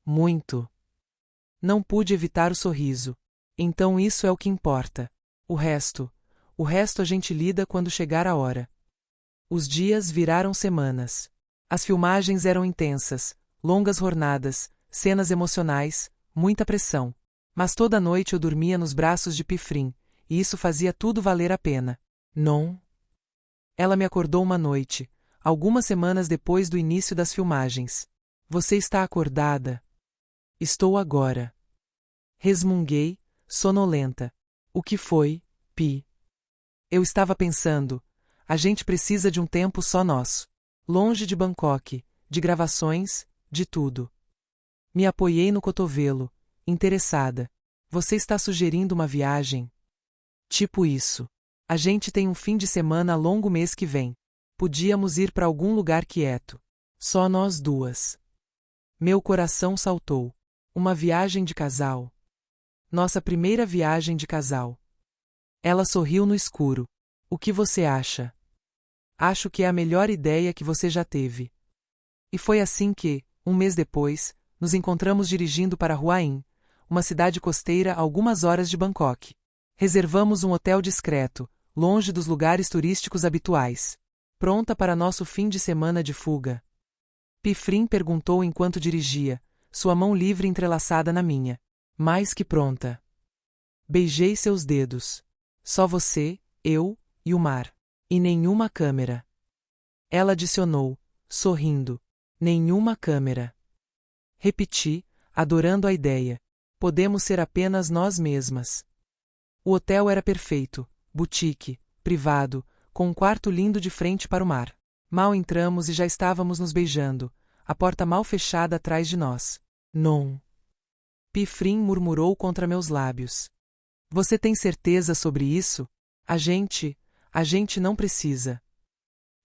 Muito. Não pude evitar o sorriso. Então isso é o que importa. O resto a gente lida quando chegar a hora. Os dias viraram semanas. As filmagens eram intensas, longas jornadas, cenas emocionais, muita pressão. Mas toda noite eu dormia nos braços de Pifrim, e isso fazia tudo valer a pena. Não? Ela me acordou uma noite, algumas semanas depois do início das filmagens. Você está acordada? Estou agora. Resmunguei, sonolenta. O que foi, Pi? Eu estava pensando, a gente precisa de um tempo só nosso. Longe de Bangkok, de gravações, de tudo. Me apoiei no cotovelo, interessada. Você está sugerindo uma viagem? Tipo isso. A gente tem um fim de semana longo mês que vem. Podíamos ir para algum lugar quieto. Só nós duas. Meu coração saltou. Uma viagem de casal. Nossa primeira viagem de casal. Ela sorriu no escuro. O que você acha? Acho que é a melhor ideia que você já teve. E foi assim que, um mês depois, nos encontramos dirigindo para Hua Hin, uma cidade costeira a algumas horas de Bangkok. Reservamos um hotel discreto, longe dos lugares turísticos habituais. Pronta para nosso fim de semana de fuga? Pifrim perguntou enquanto dirigia, sua mão livre entrelaçada na minha. Mais que pronta. Beijei seus dedos. Só você, eu e o mar. E nenhuma câmera. Ela adicionou, sorrindo. Nenhuma câmera. Repeti, adorando a ideia. Podemos ser apenas nós mesmas. O hotel era perfeito, boutique, privado, com um quarto lindo de frente para o mar. Mal entramos e já estávamos nos beijando, a porta mal fechada atrás de nós. Non. Pifrim murmurou contra meus lábios. Você tem certeza sobre isso? A gente não precisa.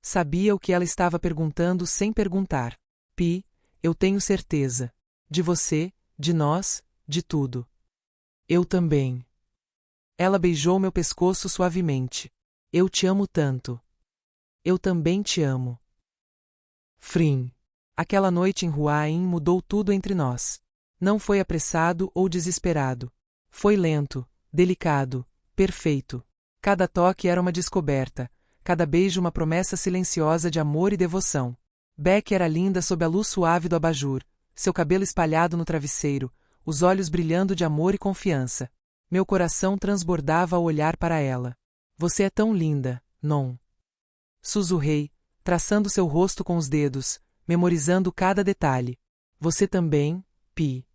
Sabia o que ela estava perguntando sem perguntar. Pi, eu tenho certeza. De você, de nós, de tudo. Eu também. Ela beijou meu pescoço suavemente. Eu te amo tanto. Eu também te amo. Frim. Aquela noite em Hua Hin mudou tudo entre nós. Não foi apressado ou desesperado. Foi lento, delicado, perfeito. Cada toque era uma descoberta, cada beijo uma promessa silenciosa de amor e devoção. Beck era linda sob a luz suave do abajur, seu cabelo espalhado no travesseiro, os olhos brilhando de amor e confiança. Meu coração transbordava ao olhar para ela. Você é tão linda, Non. Sussurrei, traçando seu rosto com os dedos, memorizando cada detalhe. Você também, Pi.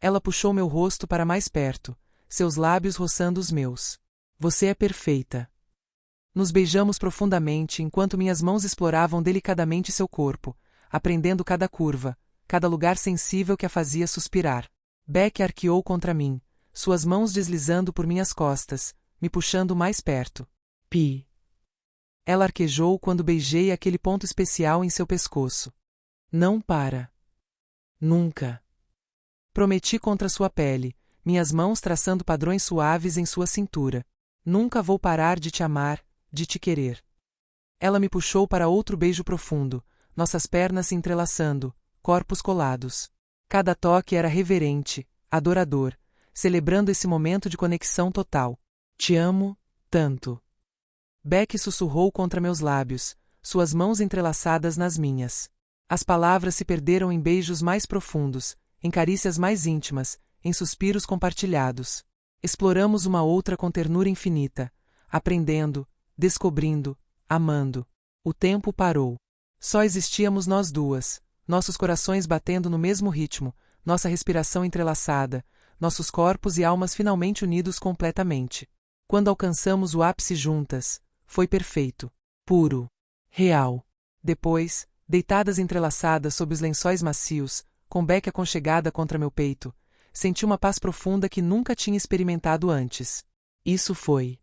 Ela puxou meu rosto para mais perto, seus lábios roçando os meus. Você é perfeita. Nos beijamos profundamente enquanto minhas mãos exploravam delicadamente seu corpo, aprendendo cada curva, cada lugar sensível que a fazia suspirar. Beck arqueou contra mim, suas mãos deslizando por minhas costas, me puxando mais perto. Pi. Ela arquejou quando beijei aquele ponto especial em seu pescoço. Não para. Nunca. Prometi contra sua pele, minhas mãos traçando padrões suaves em sua cintura. Nunca vou parar de te amar, de te querer. Ela me puxou para outro beijo profundo, nossas pernas se entrelaçando, corpos colados. Cada toque era reverente, adorador, celebrando esse momento de conexão total. Te amo, tanto. Beck sussurrou contra meus lábios, suas mãos entrelaçadas nas minhas. As palavras se perderam em beijos mais profundos, em carícias mais íntimas, em suspiros compartilhados. Exploramos uma outra com ternura infinita, aprendendo, descobrindo, amando. O tempo parou. Só existíamos nós duas, nossos corações batendo no mesmo ritmo, nossa respiração entrelaçada, nossos corpos e almas finalmente unidos completamente. Quando alcançamos o ápice juntas, foi perfeito, puro, real. Depois, deitadas entrelaçadas sob os lençóis macios, com Beck aconchegada contra meu peito, senti uma paz profunda que nunca tinha experimentado antes. Isso foi.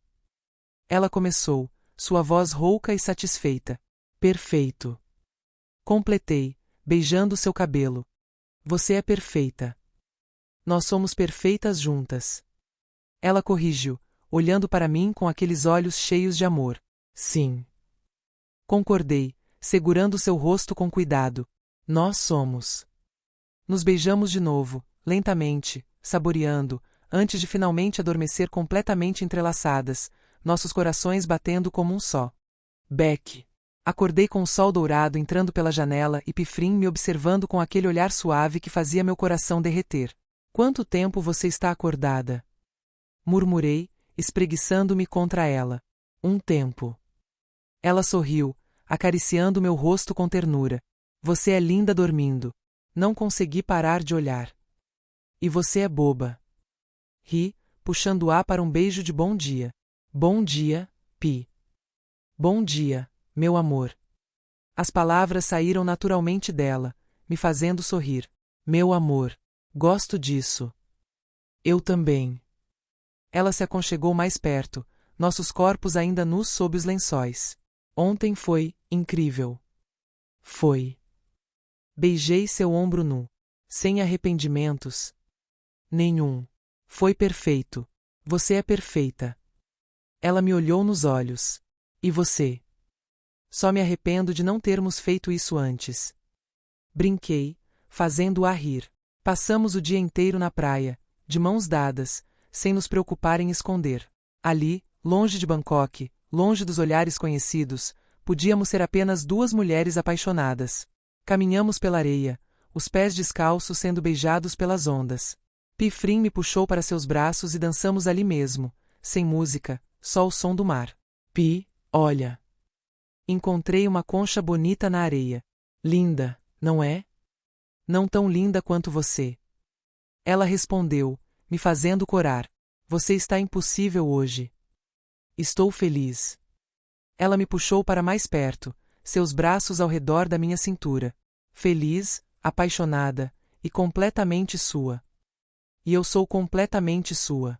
Ela começou, sua voz rouca e satisfeita. Perfeito. Completei, beijando seu cabelo. Você é perfeita. Nós somos perfeitas juntas. Ela corrigiu, olhando para mim com aqueles olhos cheios de amor. Sim. Concordei, segurando seu rosto com cuidado. Nós somos. Nos beijamos de novo, lentamente, saboreando, antes de finalmente adormecer completamente entrelaçadas, nossos corações batendo como um só. Beck. Acordei com o sol dourado entrando pela janela e Pifrim me observando com aquele olhar suave que fazia meu coração derreter. Quanto tempo você está acordada? Murmurei, espreguiçando-me contra ela. Um tempo. Ela sorriu, acariciando meu rosto com ternura. Você é linda dormindo. Não consegui parar de olhar. E você é boba. Ri, puxando-a para um beijo de bom dia. Bom dia, Pi. Bom dia, meu amor. As palavras saíram naturalmente dela, me fazendo sorrir. Meu amor. Gosto disso. Eu também. Ela se aconchegou mais perto, nossos corpos ainda nus sob os lençóis. Ontem foi incrível. Foi. Beijei seu ombro nu. Sem arrependimentos. Nenhum. Foi perfeito. Você é perfeita. Ela me olhou nos olhos. E você? Só me arrependo de não termos feito isso antes. Brinquei, fazendo-a rir. Passamos o dia inteiro na praia, de mãos dadas, sem nos preocupar em esconder. Ali, longe de Bangkok, longe dos olhares conhecidos, podíamos ser apenas duas mulheres apaixonadas. Caminhamos pela areia, os pés descalços sendo beijados pelas ondas. Pifrim me puxou para seus braços e dançamos ali mesmo, sem música, só o som do mar. Pi, olha. Encontrei uma concha bonita na areia. Linda, não é? Não tão linda quanto você. Ela respondeu, me fazendo corar. Você está impossível hoje. Estou feliz. Ela me puxou para mais perto, seus braços ao redor da minha cintura. Feliz, apaixonada, e completamente sua. E eu sou completamente sua.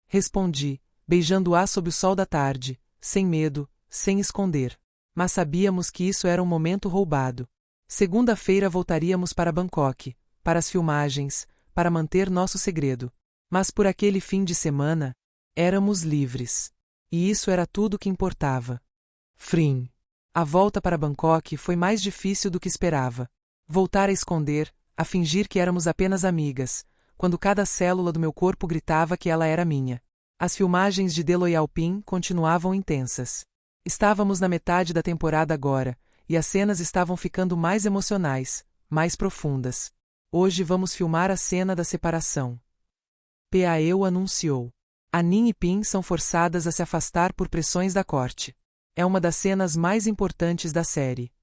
Respondi, beijando-a sob o sol da tarde, sem medo, sem esconder. Mas sabíamos que isso era um momento roubado. Segunda-feira voltaríamos para Bangkok, para as filmagens, para manter nosso segredo. Mas por aquele fim de semana, éramos livres. E isso era tudo que importava. Frim. A volta para Bangkok foi mais difícil do que esperava. Voltar a esconder, a fingir que éramos apenas amigas, quando cada célula do meu corpo gritava que ela era minha. As filmagens de The Loyal Pin continuavam intensas. Estávamos na metade da temporada agora, e as cenas estavam ficando mais emocionais, mais profundas. Hoje vamos filmar a cena da separação. Paeu anunciou. Anin e Pin são forçadas a se afastar por pressões da corte. É uma das cenas mais importantes da série.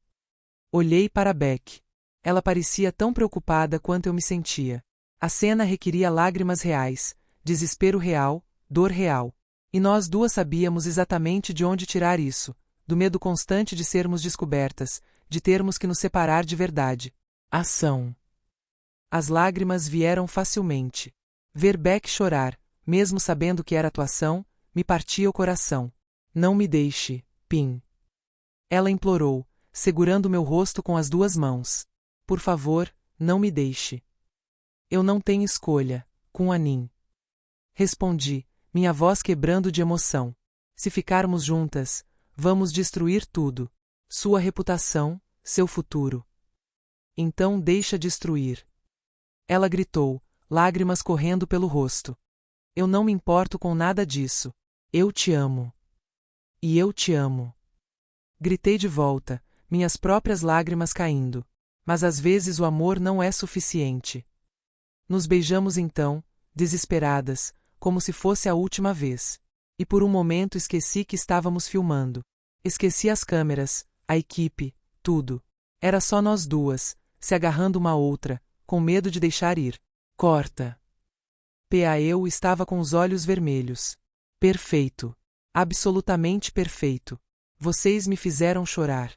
Olhei para Beck. Ela parecia tão preocupada quanto eu me sentia. A cena requeria lágrimas reais, desespero real, dor real. E nós duas sabíamos exatamente de onde tirar isso, do medo constante de sermos descobertas, de termos que nos separar de verdade. Ação. As lágrimas vieram facilmente. Ver Beck chorar, mesmo sabendo que era atuação, me partia o coração. Não me deixe, Pin. Ela implorou, segurando meu rosto com as duas mãos. Por favor, não me deixe. Eu não tenho escolha, Kun-Anin. Respondi, minha voz quebrando de emoção. Se ficarmos juntas, vamos destruir tudo. Sua reputação, seu futuro. Então deixa destruir. Ela gritou, lágrimas correndo pelo rosto. Eu não me importo com nada disso. Eu te amo. E eu te amo. Gritei de volta, minhas próprias lágrimas caindo. Mas às vezes o amor não é suficiente. Nos beijamos então, desesperadas, como se fosse a última vez. E por um momento esqueci que estávamos filmando. Esqueci as câmeras, a equipe, tudo. Era só nós duas, se agarrando uma à outra, com medo de deixar ir. Corta. Eu estava com os olhos vermelhos. Perfeito. Absolutamente perfeito. Vocês me fizeram chorar.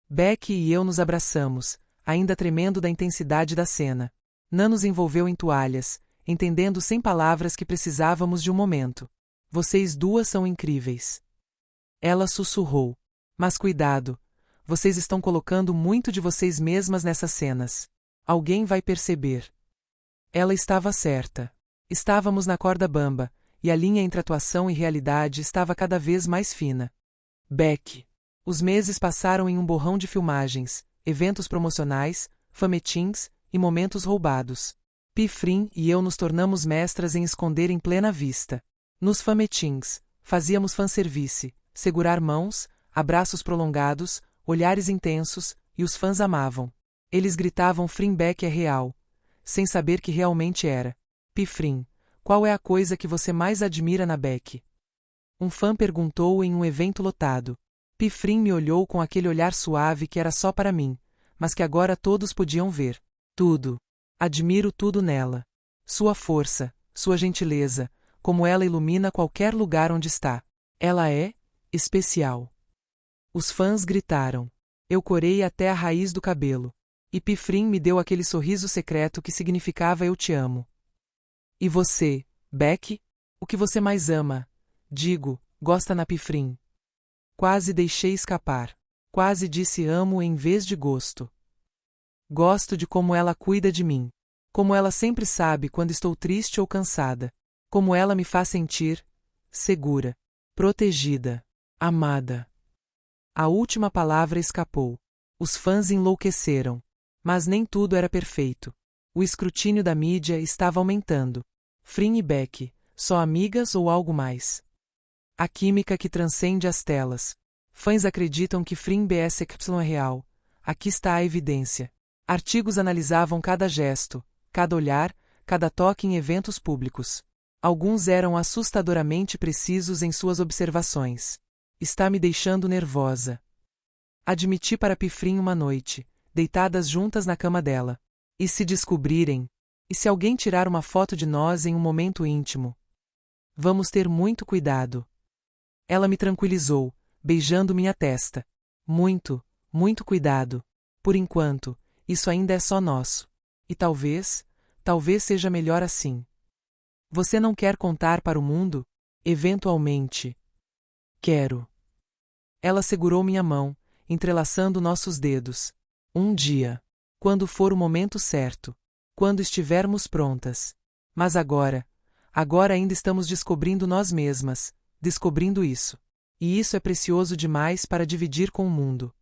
Becky e eu nos abraçamos, ainda tremendo da intensidade da cena. Nan nos envolveu em toalhas, entendendo sem palavras que precisávamos de um momento. Vocês duas são incríveis. Ela sussurrou. Mas cuidado. Vocês estão colocando muito de vocês mesmas nessas cenas. Alguém vai perceber. Ela estava certa. Estávamos na corda bamba, e a linha entre atuação e realidade estava cada vez mais fina. Becky. Os meses passaram em um borrão de filmagens, eventos promocionais, fanmeetings e momentos roubados. Pifrin e eu nos tornamos mestras em esconder em plena vista. Nos fanmeetings, fazíamos fanservice, segurar mãos, abraços prolongados, olhares intensos, e os fãs amavam. Eles gritavam Frin Beck é real, sem saber que realmente era. Pifrin, qual é a coisa que você mais admira na Beck? Um fã perguntou em um evento lotado. Pifrin me olhou com aquele olhar suave que era só para mim, mas que agora todos podiam ver. Tudo. Admiro tudo nela. Sua força, sua gentileza, como ela ilumina qualquer lugar onde está. Ela é especial. Os fãs gritaram. Eu corei até a raiz do cabelo. E Pifrin me deu aquele sorriso secreto que significava eu te amo. E você, Beck? O que você mais ama? Digo, gosta na Pifrin. Quase deixei escapar. Quase disse amo em vez de gosto. Gosto de como ela cuida de mim. Como ela sempre sabe quando estou triste ou cansada. Como ela me faz sentir segura, protegida, amada. A última palavra escapou. Os fãs enlouqueceram. Mas nem tudo era perfeito. O escrutínio da mídia estava aumentando. Frin e Beck, só amigas ou algo mais? A química que transcende as telas. Fãs acreditam que Frin BSY é real. Aqui está a evidência. Artigos analisavam cada gesto, cada olhar, cada toque em eventos públicos. Alguns eram assustadoramente precisos em suas observações. Está me deixando nervosa. Admiti para Pifrin uma noite, deitadas juntas na cama dela. E se descobrirem? E se alguém tirar uma foto de nós em um momento íntimo? Vamos ter muito cuidado. Ela me tranquilizou, beijando minha testa. Muito, muito cuidado. Por enquanto, isso ainda é só nosso. E talvez seja melhor assim. Você não quer contar para o mundo? Eventualmente. Quero. Ela segurou minha mão, entrelaçando nossos dedos. Um dia. Quando for o momento certo. Quando estivermos prontas. Mas agora ainda estamos descobrindo nós mesmas, descobrindo isso. E isso é precioso demais para dividir com o mundo.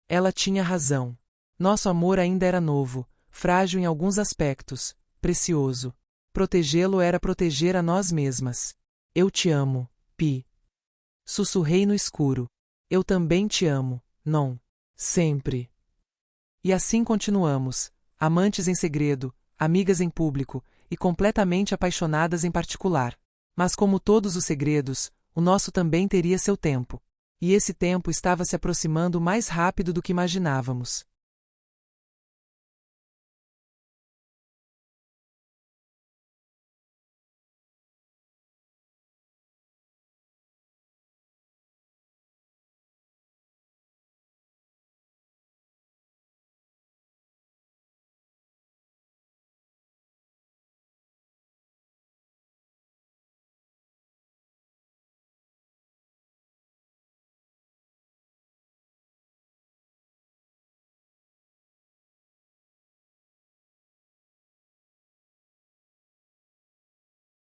Ela tinha razão. Nosso amor ainda era novo, frágil em alguns aspectos, precioso. Protegê-lo era proteger a nós mesmas. Eu te amo, Pi. Sussurrei no escuro. Eu também te amo, Non. Sempre. E assim continuamos, amantes em segredo, amigas em público, e completamente apaixonadas em particular. Mas como todos os segredos, o nosso também teria seu tempo. E esse tempo estava se aproximando mais rápido do que imaginávamos.